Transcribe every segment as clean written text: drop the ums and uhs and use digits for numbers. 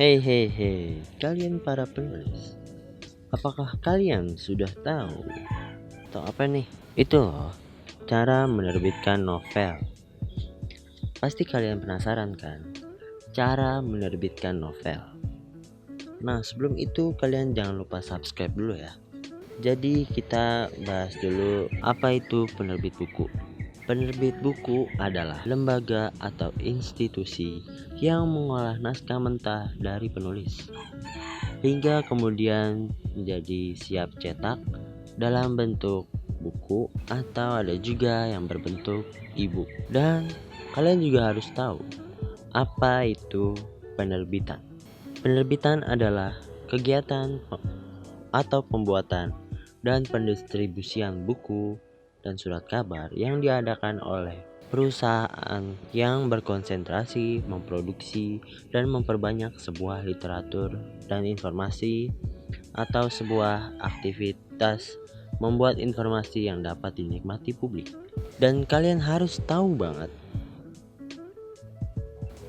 Hei, kalian para penulis, apakah kalian sudah tahu atau apa nih? Itu loh, cara menerbitkan novel. Pasti kalian penasaran kan? Cara menerbitkan novel. Nah, sebelum itu kalian jangan lupa subscribe dulu ya. Jadi kita bahas dulu apa itu penerbit buku. Penerbit buku adalah lembaga atau institusi yang mengolah naskah mentah dari penulis hingga kemudian menjadi siap cetak dalam bentuk buku atau ada juga yang berbentuk e-book. Dan kalian juga harus tahu apa itu penerbitan. Penerbitan adalah kegiatan atau pembuatan dan pendistribusian buku dan surat kabar yang diadakan oleh perusahaan yang berkonsentrasi memproduksi dan memperbanyak sebuah literatur dan informasi atau sebuah aktivitas membuat informasi yang dapat dinikmati publik. Dan kalian harus tahu banget,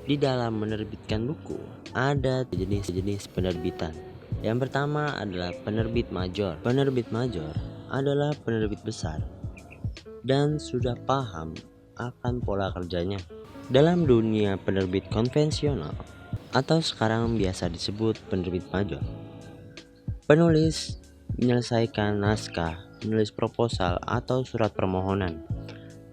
di dalam menerbitkan buku ada jenis-jenis penerbitan. Yang pertama adalah penerbit major. Penerbit major adalah penerbit besar dan sudah paham akan pola kerjanya. Dalam dunia penerbit konvensional atau sekarang biasa disebut penerbit major, penulis menyelesaikan naskah, menulis proposal atau surat permohonan,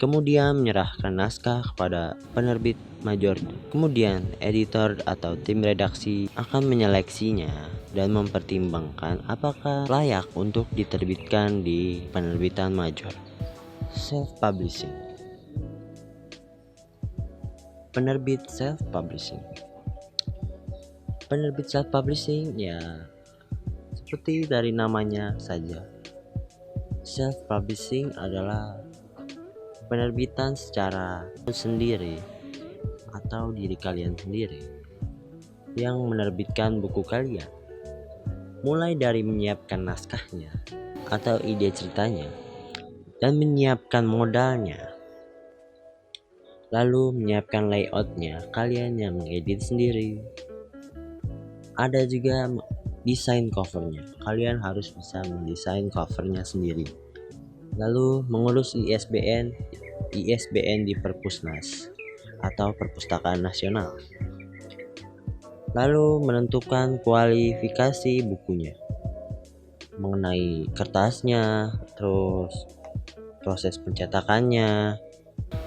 kemudian menyerahkan naskah kepada penerbit major. Kemudian editor atau tim redaksi akan menyeleksinya dan mempertimbangkan apakah layak untuk diterbitkan di penerbitan major. Self-publishing. Penerbit self-publishing. Penerbit self-publishing ya seperti dari namanya saja. Self-publishing adalah penerbitan secara sendiri atau diri kalian sendiri yang menerbitkan buku kalian. Mulai dari menyiapkan naskahnya atau ide ceritanya dan menyiapkan modalnya, lalu menyiapkan layoutnya, kalian yang mengedit sendiri. Ada juga desain covernya, kalian harus bisa mendesain covernya sendiri. Lalu mengurus ISBN di Perpusnas atau Perpustakaan Nasional. Lalu menentukan kualifikasi bukunya, mengenai kertasnya, terus proses pencetakannya,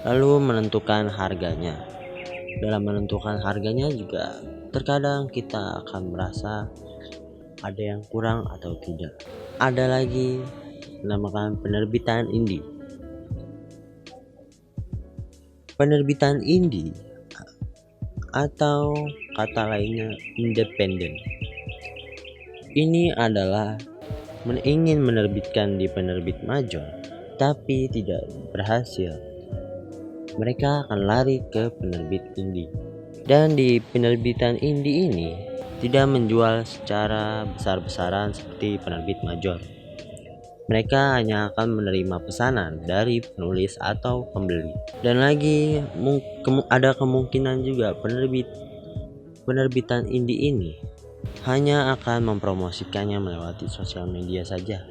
lalu menentukan harganya. Dalam menentukan harganya juga terkadang kita akan merasa ada yang kurang atau tidak. Ada lagi dinamakan penerbitan indie. Penerbitan indie atau kata lainnya independen. Ini adalah ingin menerbitkan di penerbit major tapi tidak berhasil. Mereka akan lari ke penerbit indie. Dan di penerbitan indie ini tidak menjual secara besar-besaran seperti penerbit major. Mereka hanya akan menerima pesanan dari penulis atau pembeli. Dan lagi ada kemungkinan juga penerbitan indie ini hanya akan mempromosikannya melewati sosial media saja.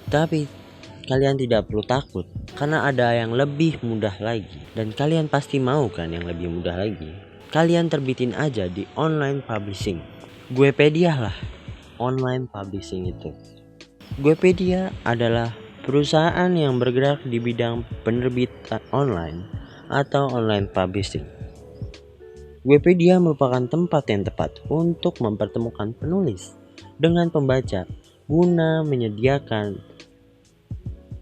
Tapi kalian tidak perlu takut karena ada yang lebih mudah lagi. Dan kalian pasti mau kan yang lebih mudah lagi. Kalian terbitin aja di online publishing. Guepedia lah online publishing itu. Guepedia adalah perusahaan yang bergerak di bidang penerbitan online atau online publishing. Guepedia merupakan tempat yang tepat untuk mempertemukan penulis dengan pembaca guna menyediakan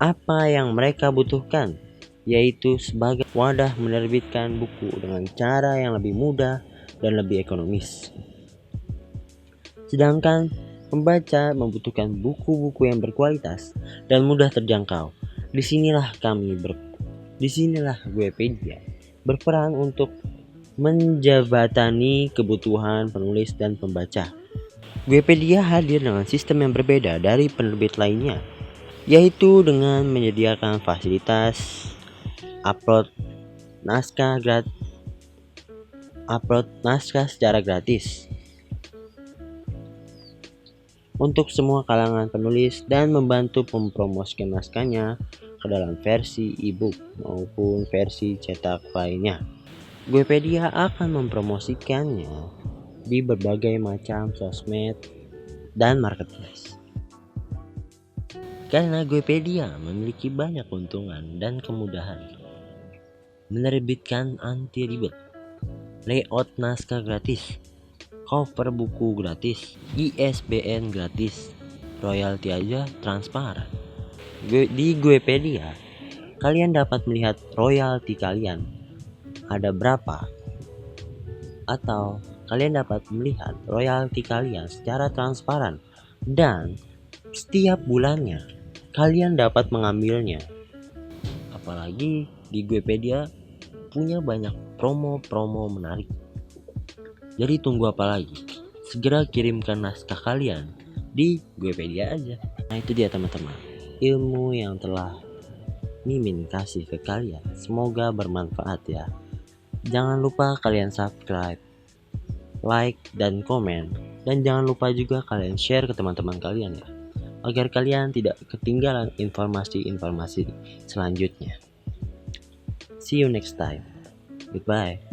apa yang mereka butuhkan, yaitu sebagai wadah menerbitkan buku dengan cara yang lebih mudah dan lebih ekonomis. Sedangkan pembaca membutuhkan buku-buku yang berkualitas dan mudah terjangkau. Disinilah Guepedia berperan untuk menjabatani kebutuhan penulis dan pembaca. Guepedia hadir dengan sistem yang berbeda dari penerbit lainnya, yaitu dengan menyediakan fasilitas upload naskah secara gratis. untuk semua kalangan penulis dan membantu mempromosikan naskahnya ke dalam versi e-book maupun versi cetak lainnya. Guepedia akan mempromosikannya di berbagai macam sosmed dan marketplace. Karena Guepedia memiliki banyak keuntungan dan kemudahan. Menerbitkan anti ribet, layout naskah gratis, cover buku gratis, ISBN gratis, royalti aja transparan. Di Guepedia, kalian dapat melihat royalti kalian ada berapa, atau kalian dapat melihat royalti kalian secara transparan dan setiap bulannya kalian dapat mengambilnya. Apalagi di Guepedia punya banyak promo-promo menarik. Jadi tunggu apa lagi? Segera kirimkan naskah kalian di Guepedia aja. Nah itu dia teman-teman, ilmu yang telah Mimin kasih ke kalian. Semoga bermanfaat ya. Jangan lupa kalian subscribe, like, dan komen. Dan jangan lupa juga kalian share ke teman-teman kalian ya, agar kalian tidak ketinggalan informasi-informasi selanjutnya. See you next time. Goodbye.